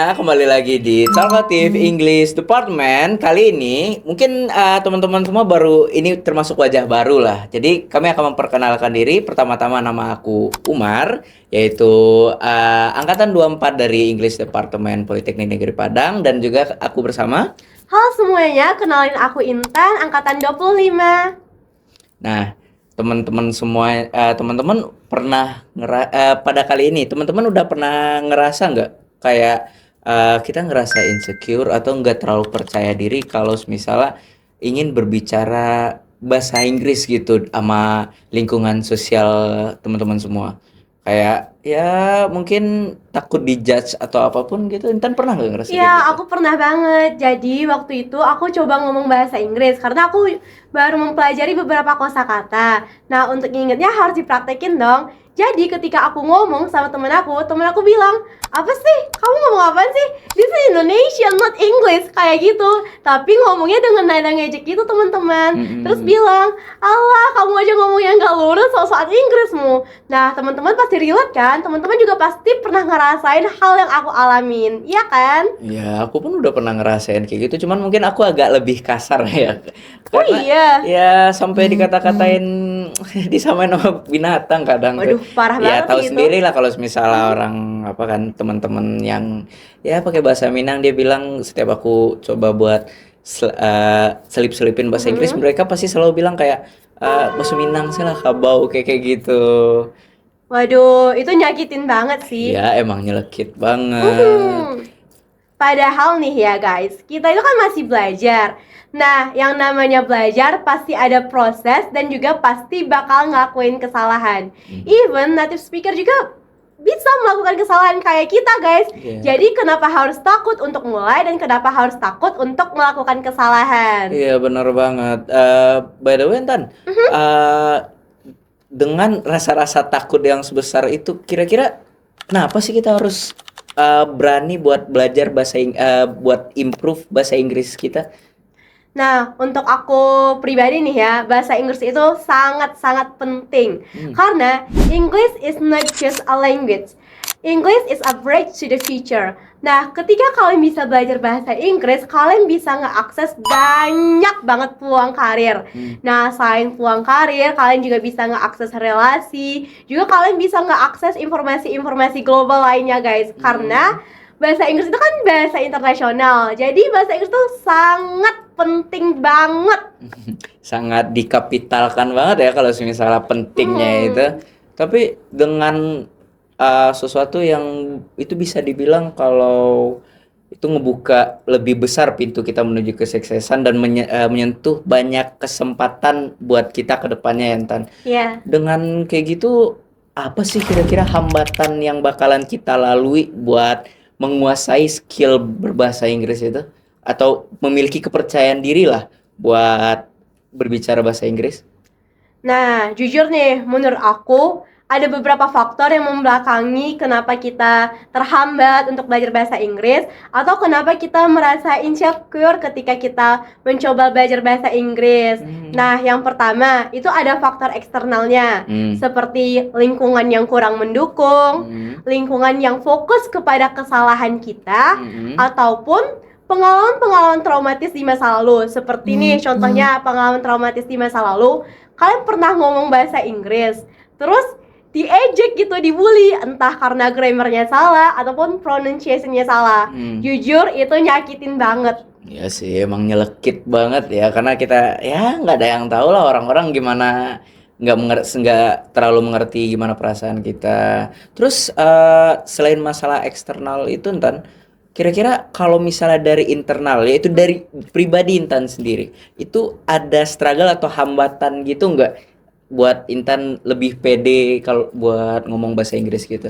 semuanya, kembali lagi di Talkative English Department. Kali ini mungkin teman-teman semua baru ini termasuk wajah baru lah. Jadi kami akan memperkenalkan diri. Pertama-tama nama aku Umar, yaitu angkatan 24 dari English Department Politeknik Negeri Padang, dan juga aku bersama. Halo semuanya, kenalin aku Intan, angkatan 25. Nah, teman-teman semua, teman-teman pernah pada kali ini teman-teman udah pernah ngerasa nggak kayak kita ngerasa insecure atau nggak terlalu percaya diri kalau misalnya ingin berbicara bahasa Inggris gitu sama lingkungan sosial teman-teman semua, kayak ya mungkin takut dijudge atau apapun gitu. Intan pernah nggak ngerasa kayak Iya, gitu? aku pernah banget. Jadi waktu itu aku coba ngomong bahasa Inggris karena aku baru mempelajari beberapa kosakata. Nah, untuk ngingetnya harus dipraktekin dong. Jadi ketika aku ngomong sama temen aku bilang, apa sih? Kamu ngomong apa sih? This is Indonesian, not English, kayak gitu. Tapi ngomongnya dengan nada ngejek gitu teman-teman. Terus bilang, alah kamu aja ngomongnya nggak lurus soal Inggrismu. Nah, teman-teman pasti relate kan? Teman-teman juga pasti pernah ngerasain hal yang aku alamin, iya kan? Ya, aku pun udah pernah ngerasain kayak gitu, cuman mungkin aku agak lebih kasar ya. Oh Karena iya. ya sampai dikata-katain disamain sama binatang kadang tuh. Waduh, parah Ya banget tahu sih itu. sendiri lah kalau misalnya orang apa kan teman-teman yang ya pakai bahasa Minang, dia bilang setiap aku coba buat selip-selipin bahasa Inggris, mereka pasti selalu bilang kayak bahasa Minang sih lah kabau kayak gitu. Waduh, itu nyakitin banget sih. Ya emang nyelekit banget. Hmm. Padahal nih ya guys, kita itu kan masih belajar. Nah, yang namanya belajar pasti ada proses dan juga pasti bakal ngelakuin kesalahan. Even native speaker juga bisa melakukan kesalahan kayak kita guys. Iya. Jadi kenapa harus takut untuk mulai dan kenapa harus takut untuk melakukan kesalahan? Iya benar banget. By the way, Tan, dengan rasa-rasa takut yang sebesar itu, kira-kira kenapa sih kita harus berani buat belajar buat improve bahasa Inggris kita? Nah, untuk aku pribadi nih ya, bahasa Inggris itu sangat-sangat penting. Karena English is not just a language. English is a bridge to the future. Nah, ketika kalian bisa belajar bahasa Inggris, kalian bisa ngeakses banyak banget peluang karir. Nah, selain peluang karir, kalian juga bisa ngeakses relasi. Juga kalian bisa ngeakses informasi-informasi global lainnya, guys. Karena bahasa Inggris itu kan bahasa internasional. Jadi bahasa Inggris itu sangat penting banget. Sangat dikapitalkan banget ya kalau misalnya pentingnya itu. Tapi dengan sesuatu yang itu bisa dibilang kalau itu ngebuka lebih besar pintu kita menuju kesuksesan dan menyentuh banyak kesempatan buat kita ke depannya ya, Tan. Iya. Dengan kayak gitu, apa sih kira-kira hambatan yang bakalan kita lalui buat menguasai skill berbahasa Inggris itu? Atau memiliki kepercayaan diri lah buat berbicara bahasa Inggris? Nah, jujur nih, menurut aku ada beberapa faktor yang membelakangi kenapa kita terhambat untuk belajar bahasa Inggris atau kenapa kita merasa insecure ketika kita mencoba belajar bahasa Inggris. Nah, yang pertama itu ada faktor eksternalnya, seperti lingkungan yang kurang mendukung, lingkungan yang fokus kepada kesalahan kita, ataupun pengalaman-pengalaman traumatis di masa lalu. Seperti nih, contohnya pengalaman traumatis di masa lalu, kalian pernah ngomong bahasa Inggris, terus diejek gitu, dibully, entah karena grammarnya salah ataupun pronunciation-nya salah. Jujur itu nyakitin banget. Ya sih, emang nyelekit banget ya, karena kita ya nggak ada yang tahu lah orang-orang gimana, nggak terlalu mengerti gimana perasaan kita. Terus selain masalah eksternal itu, Intan, kira-kira kalau misalnya dari internal, yaitu dari pribadi Intan sendiri, itu ada struggle atau hambatan gitu nggak buat Intan lebih pede kalau buat ngomong bahasa Inggris gitu?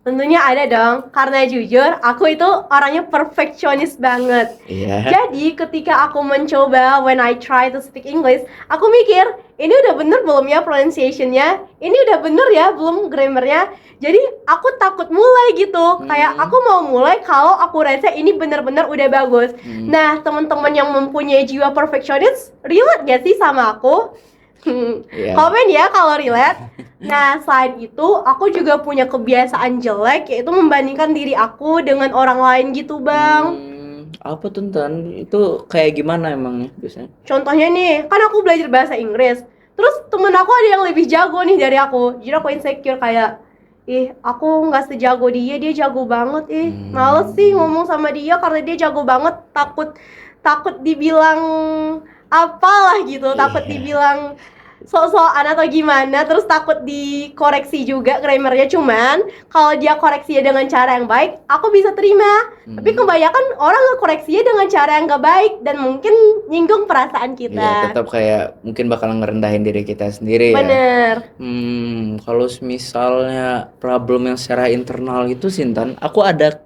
Tentunya ada dong, karena jujur aku itu orangnya perfeksionis banget. Iya. Jadi ketika aku mencoba, when I try to speak English, aku mikir, ini udah bener belum ya pronunciation-nya? Ini udah bener ya belum grammarnya? Jadi aku takut mulai gitu. Kayak aku mau mulai kalau aku rasa ini bener-bener udah bagus. Nah, teman-teman yang mempunyai jiwa perfeksionis, relate gak sih sama aku? Iya. Komen ya kalau relate. Nah, selain itu, aku juga punya kebiasaan jelek, yaitu membandingkan diri aku dengan orang lain gitu, Bang. Apa tuh Tan? Itu kayak gimana emangnya biasanya? Contohnya nih, kan aku belajar bahasa Inggris. Terus temen aku ada yang lebih jago nih dari aku. Jadi aku insecure kayak, ih, aku nggak sejago dia, dia jago banget. Males sih ngomong sama dia karena dia jago banget. Takut takut dibilang apalah gitu, takut Iya. dibilang sok-sokan atau gimana, terus takut dikoreksi juga grammarnya. Cuman kalau dia koreksinya dengan cara yang baik, aku bisa terima. Tapi kebanyakan orang ngekoreksinya dengan cara yang gak baik dan mungkin nyinggung perasaan Iya, kita. tetap kayak mungkin bakal ngerendahin diri kita sendiri ya. Bener. Kalau misalnya problem yang secara internal itu Sintan, aku ada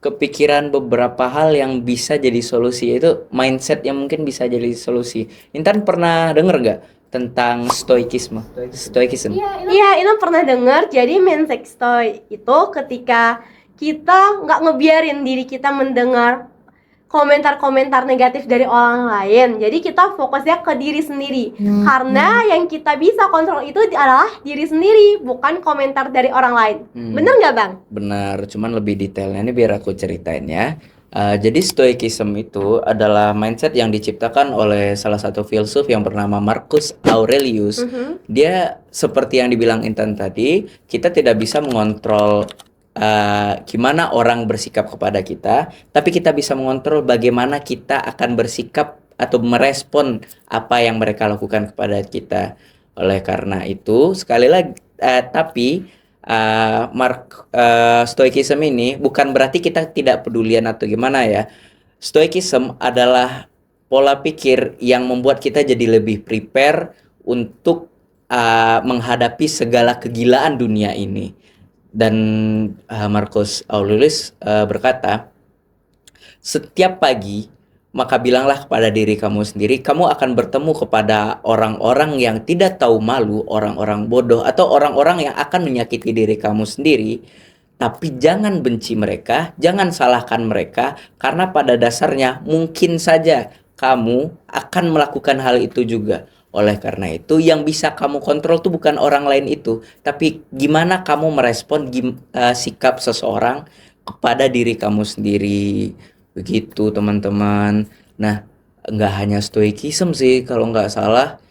kepikiran beberapa hal yang bisa jadi solusi, yaitu mindset yang mungkin bisa jadi solusi. Intan pernah denger nggak tentang stoikisme? Stoikism. Iya, Ina pernah dengar. Jadi main sextoy itu ketika kita nggak ngebiarin diri kita mendengar komentar-komentar negatif dari orang lain. Jadi kita fokusnya ke diri sendiri. Karena yang kita bisa kontrol itu adalah diri sendiri, bukan komentar dari orang lain. Bener nggak, Bang? Benar, cuman lebih detailnya ini biar aku ceritain ya. Jadi stoicism itu adalah mindset yang diciptakan oleh salah satu filsuf yang bernama Marcus Aurelius. Dia seperti yang dibilang Intan tadi, kita tidak bisa mengontrol gimana orang bersikap kepada kita, tapi kita bisa mengontrol bagaimana kita akan bersikap atau merespon apa yang mereka lakukan kepada kita. Oleh karena itu, sekali lagi, tapi Stoicism ini bukan berarti kita tidak pedulian atau gimana ya. Stoicism adalah pola pikir yang membuat kita jadi lebih prepare untuk menghadapi segala kegilaan dunia ini. Dan Marcus Aurelius berkata, setiap pagi maka bilanglah kepada diri kamu sendiri, kamu akan bertemu kepada orang-orang yang tidak tahu malu, orang-orang bodoh, atau orang-orang yang akan menyakiti diri kamu sendiri. Tapi jangan benci mereka, jangan salahkan mereka, karena pada dasarnya mungkin saja kamu akan melakukan hal itu juga. Oleh karena itu, yang bisa kamu kontrol tuh bukan orang lain itu, tapi gimana kamu merespon sikap seseorang kepada diri kamu sendiri. Begitu teman-teman. Nah, nggak hanya stoicism sih kalau nggak salah.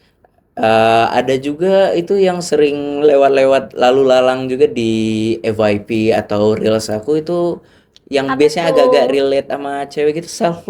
Ada juga itu yang sering lewat-lewat lalu lalang juga di FYP atau Reels aku itu, yang Apa biasanya tuh? agak-agak relate sama cewek gitu, self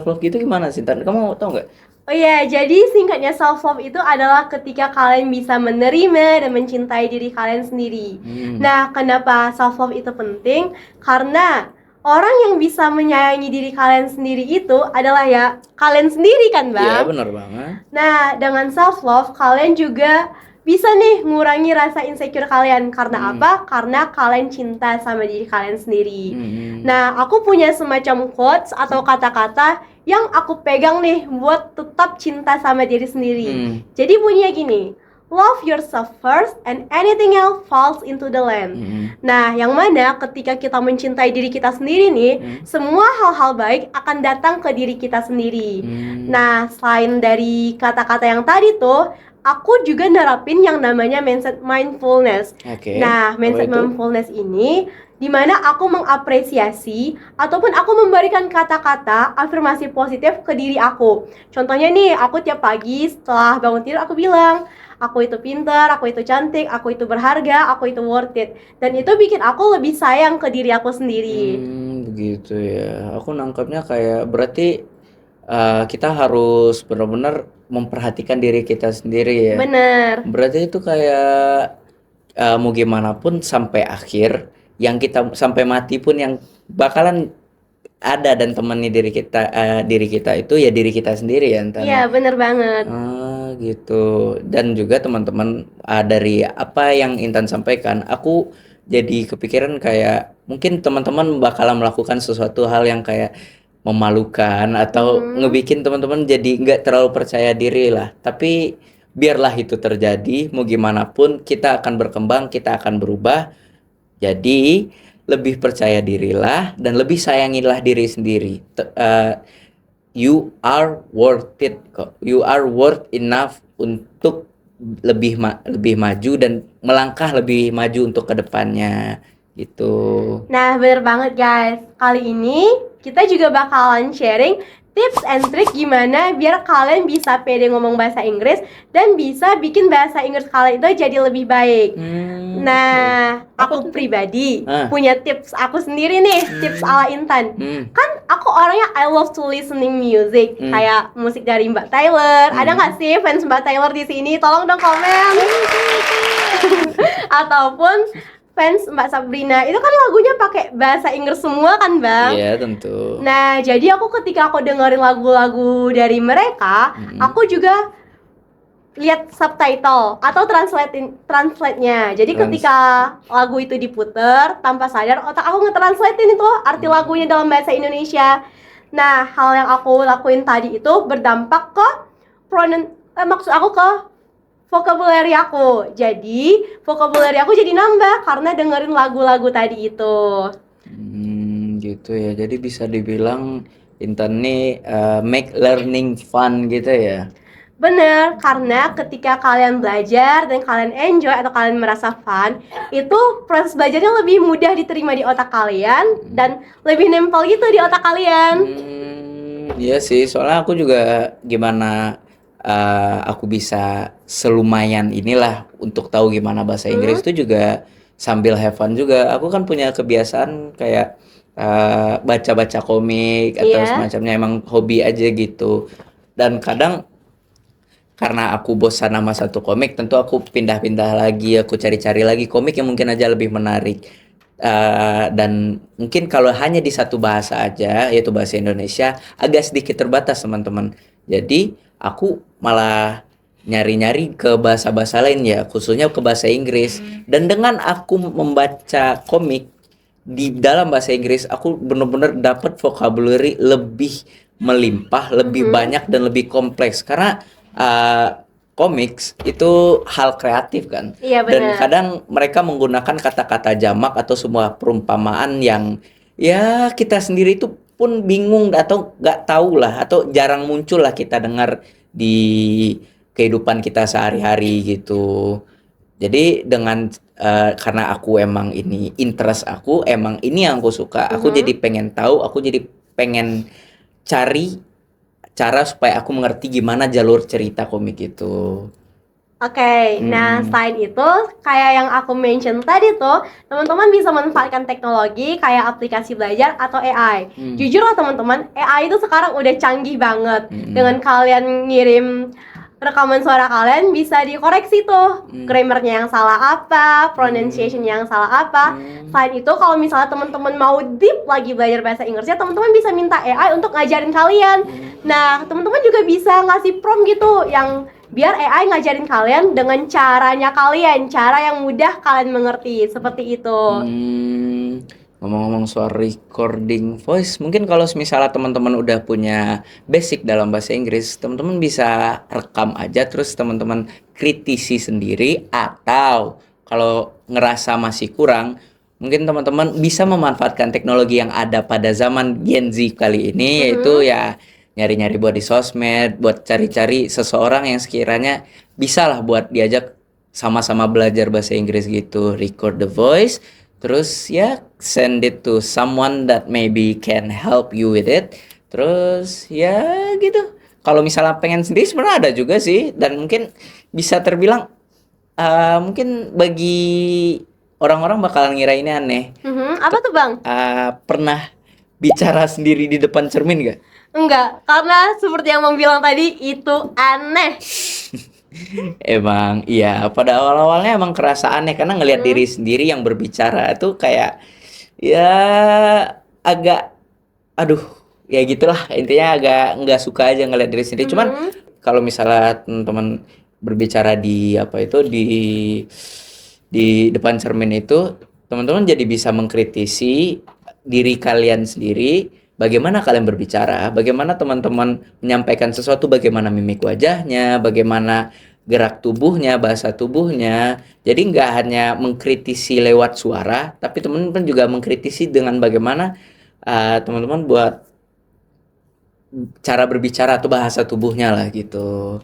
love gitu. Gimana sih Tan? Kamu tau nggak? Oh iya, jadi singkatnya self love itu adalah ketika kalian bisa menerima dan mencintai diri kalian sendiri. Nah, kenapa self love itu penting? Karena orang yang bisa menyayangi diri kalian sendiri itu adalah ya kalian sendiri kan, Iya, Bang? benar banget. Nah, dengan self love kalian juga bisa nih ngurangi rasa insecure kalian. Karena apa? Karena kalian cinta sama diri kalian sendiri. Nah, aku punya semacam quotes atau kata-kata yang aku pegang nih buat tetap cinta sama diri sendiri. Jadi bunyinya gini, love yourself first and anything else falls into the land. Nah, yang mana ketika kita mencintai diri kita sendiri nih, semua hal-hal baik akan datang ke diri kita sendiri. Nah, selain dari kata-kata yang tadi tuh, aku juga nerapin yang namanya mindset mindfulness. Oke. Nah, mindset Apa itu? mindfulness ini dimana aku mengapresiasi ataupun aku memberikan kata-kata afirmasi positif ke diri aku. Contohnya nih, aku tiap pagi setelah bangun tidur aku bilang, aku itu pintar, aku itu cantik, aku itu berharga, aku itu worth it. Dan itu bikin aku lebih sayang ke diri aku sendiri. Begitu ya. Aku nangkapnya kayak berarti kita harus benar-benar memperhatikan diri kita sendiri ya. Bener. Berarti itu kayak mau gimana pun sampai akhir, yang kita sampai mati pun yang bakalan ada dan temani diri kita itu ya diri kita sendiri ya Intan. Iya, bener banget. Gitu. Dan juga teman-teman, dari apa yang Intan sampaikan, aku jadi kepikiran kayak mungkin teman-teman bakalan melakukan sesuatu hal yang kayak memalukan atau ngebikin teman-teman jadi nggak terlalu percaya diri lah. Tapi biarlah itu terjadi, mau gimana pun kita akan berkembang, kita akan berubah. Jadi lebih percaya dirilah dan lebih sayangilah diri sendiri. You are worth it kok. You are worth enough untuk lebih maju dan melangkah lebih maju untuk ke depannya gitu. Nah, bener banget guys. Kali ini kita juga bakalan sharing tips and trick gimana biar kalian bisa pede ngomong bahasa Inggris dan bisa bikin bahasa Inggris kalian itu jadi lebih baik. Nah, aku pribadi punya tips aku sendiri nih, tips ala Intan. Kan aku orangnya I love to listening music, kayak musik dari Mbak Taylor. Ada nggak sih fans Mbak Taylor di sini? Tolong dong komen. Ataupun fans Mbak Sabrina, itu kan lagunya pakai bahasa Inggris semua kan, Bang? Iya, tentu. Nah, jadi ketika aku dengerin lagu-lagu dari mereka, aku juga lihat subtitle atau translate-nya. Jadi ketika lagu itu diputer, tanpa sadar otak aku nge-translatein itu arti lagunya dalam bahasa Indonesia. Nah, hal yang aku lakuin tadi itu berdampak ke maksud aku ke vocabulary aku. Jadi, vocabulary aku jadi nambah karena dengerin lagu-lagu tadi itu. Gitu ya. Jadi bisa dibilang Intan nih make learning fun gitu ya. Bener, karena ketika kalian belajar dan kalian enjoy atau kalian merasa fun, itu proses belajarnya lebih mudah diterima di otak kalian dan lebih nempel gitu di otak kalian. Iya sih, soalnya aku juga gimana aku bisa selumayan inilah untuk tahu gimana bahasa Inggris itu juga sambil have fun juga. Aku kan punya kebiasaan kayak baca-baca komik atau semacamnya, emang hobi aja gitu. Dan kadang karena aku bosan sama satu komik, tentu aku pindah-pindah lagi, aku cari-cari lagi komik yang mungkin aja lebih menarik. Dan mungkin kalau hanya di satu bahasa aja, yaitu bahasa Indonesia, agak sedikit terbatas teman-teman. Jadi aku malah nyari-nyari ke bahasa-bahasa lain ya, khususnya ke bahasa Inggris. Dan dengan aku membaca komik di dalam bahasa Inggris, aku benar-benar dapat vocabulary lebih melimpah, lebih banyak dan lebih kompleks. Karena comics itu hal kreatif kan. Iya, dan benar. kadang mereka menggunakan kata-kata jamak atau semua perumpamaan yang ya kita sendiri itu pun bingung atau nggak tahu lah, atau jarang muncul lah kita dengar di kehidupan kita sehari-hari gitu. Jadi dengan karena aku emang ini interest aku, emang ini yang aku suka, aku jadi pengen tahu, aku jadi pengen cari cara supaya aku mengerti gimana jalur cerita komik itu. Oke, nah selain itu kayak yang aku mention tadi tuh, teman-teman bisa manfaatkan teknologi kayak aplikasi belajar atau AI. Jujur lah teman-teman, AI itu sekarang udah canggih banget. Dengan kalian ngirim rekaman suara kalian bisa dikoreksi tuh, grammarnya yang salah apa, pronunciation yang salah apa. Selain itu kalau misalnya teman-teman mau deep lagi belajar bahasa Inggrisnya, teman-teman bisa minta AI untuk ngajarin kalian. Nah, teman-teman juga bisa ngasih prompt gitu yang biar AI ngajarin kalian dengan caranya kalian, cara yang mudah kalian mengerti, seperti itu. Ngomong-ngomong soal recording voice, mungkin kalau misalnya teman-teman udah punya basic dalam bahasa Inggris, teman-teman bisa rekam aja terus teman-teman kritisi sendiri, atau kalau ngerasa masih kurang, mungkin teman-teman bisa memanfaatkan teknologi yang ada pada zaman Gen Z kali ini, yaitu ya nyari-nyari buat di sosmed, buat cari-cari seseorang yang sekiranya bisa lah buat diajak sama-sama belajar bahasa Inggris gitu. Record the voice, terus ya send it to someone that maybe can help you with it. Terus ya gitu. Kalau misalnya pengen sendiri sebenarnya ada juga sih, dan mungkin bisa terbilang mungkin bagi orang-orang bakalan ngira ini aneh. Apa tuh Bang? Pernah bicara sendiri di depan cermin gak? Enggak, karena seperti yang Bang bilang tadi, itu aneh. Emang iya, pada awal-awalnya emang kerasa aneh karena ngelihat diri sendiri yang berbicara itu kayak ya agak aduh, ya gitulah, intinya agak nggak suka aja ngelihat diri sendiri. Cuman kalau misalnya teman-teman berbicara di apa itu di depan cermin itu, teman-teman jadi bisa mengkritisi diri kalian sendiri. Bagaimana kalian berbicara, bagaimana teman-teman menyampaikan sesuatu, bagaimana mimik wajahnya, bagaimana gerak tubuhnya, bahasa tubuhnya. Jadi nggak hanya mengkritisi lewat suara, tapi teman-teman juga mengkritisi dengan bagaimana teman-teman buat cara berbicara atau bahasa tubuhnya lah gitu.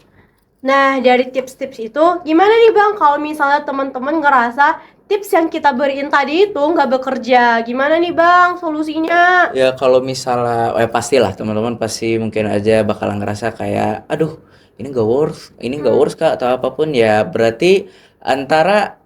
Nah, dari tips-tips itu, gimana nih Bang kalau misalnya teman-teman ngerasa tips yang kita beriin tadi itu nggak bekerja? Gimana nih Bang solusinya? Ya kalau misalnya, pastilah teman-teman pasti mungkin aja bakalan ngerasa kayak, aduh ini nggak worth kak atau apapun ya. Berarti antara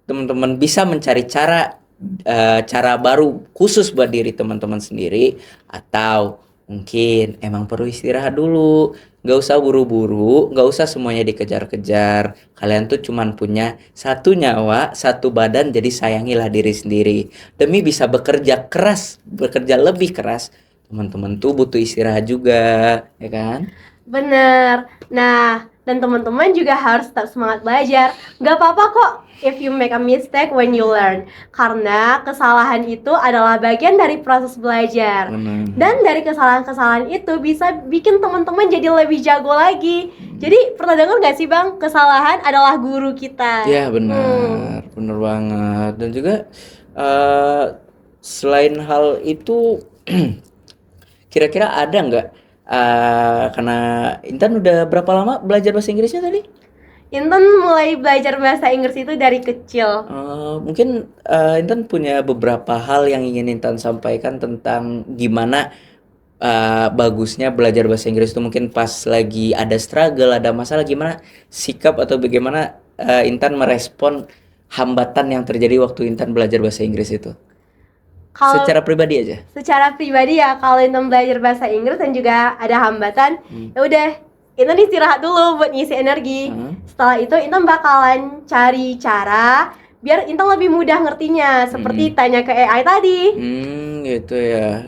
teman-teman bisa mencari cara baru khusus buat diri teman-teman sendiri, atau mungkin emang perlu istirahat dulu, nggak usah buru-buru, nggak usah semuanya dikejar-kejar. Kalian tuh cuman punya satu nyawa, satu badan, jadi sayangilah diri sendiri. Demi bisa bekerja keras, bekerja lebih keras, teman-teman tuh butuh istirahat juga, ya kan? Bener. Nah, dan teman-teman juga harus tetap semangat belajar. Gak apa-apa kok if you make a mistake when you learn. Karena kesalahan itu adalah bagian dari proses belajar. Benar. Dan dari kesalahan-kesalahan itu bisa bikin teman-teman jadi lebih jago lagi. Jadi pernah dengar gak sih Bang, kesalahan adalah guru kita. Ya benar, benar banget. Dan juga eh selain hal itu, kira-kira ada nggak? Karena Intan udah berapa lama belajar bahasa Inggrisnya tadi? Intan mulai belajar bahasa Inggris itu dari kecil. Mungkin Intan punya beberapa hal yang ingin Intan sampaikan tentang gimana bagusnya belajar bahasa Inggris itu, mungkin pas lagi ada struggle, ada masalah, gimana sikap atau bagaimana Intan merespon hambatan yang terjadi waktu Intan belajar bahasa Inggris itu. Kalau Secara pribadi aja. secara pribadi ya, kalau Intan belajar bahasa Inggris dan juga ada hambatan, ya udah Intan istirahat dulu buat ngisi energi. Setelah itu Intan bakalan cari cara biar Intan lebih mudah ngertinya, seperti tanya ke AI tadi. Gitu ya.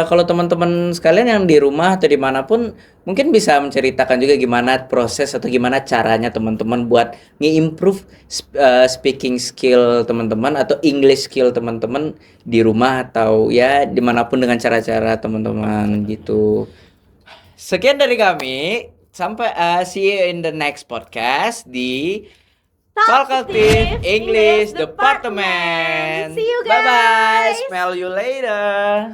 Kalau teman-teman sekalian yang di rumah atau dimanapun, mungkin bisa menceritakan juga gimana proses atau gimana caranya teman-teman buat nge-improve speaking skill teman-teman atau English skill teman-teman di rumah atau ya dimanapun dengan cara-cara teman-teman gitu. Sekian dari kami. Sampai see you in the next podcast di Talkative English Department. See you Bye bye. guys. Smell you later.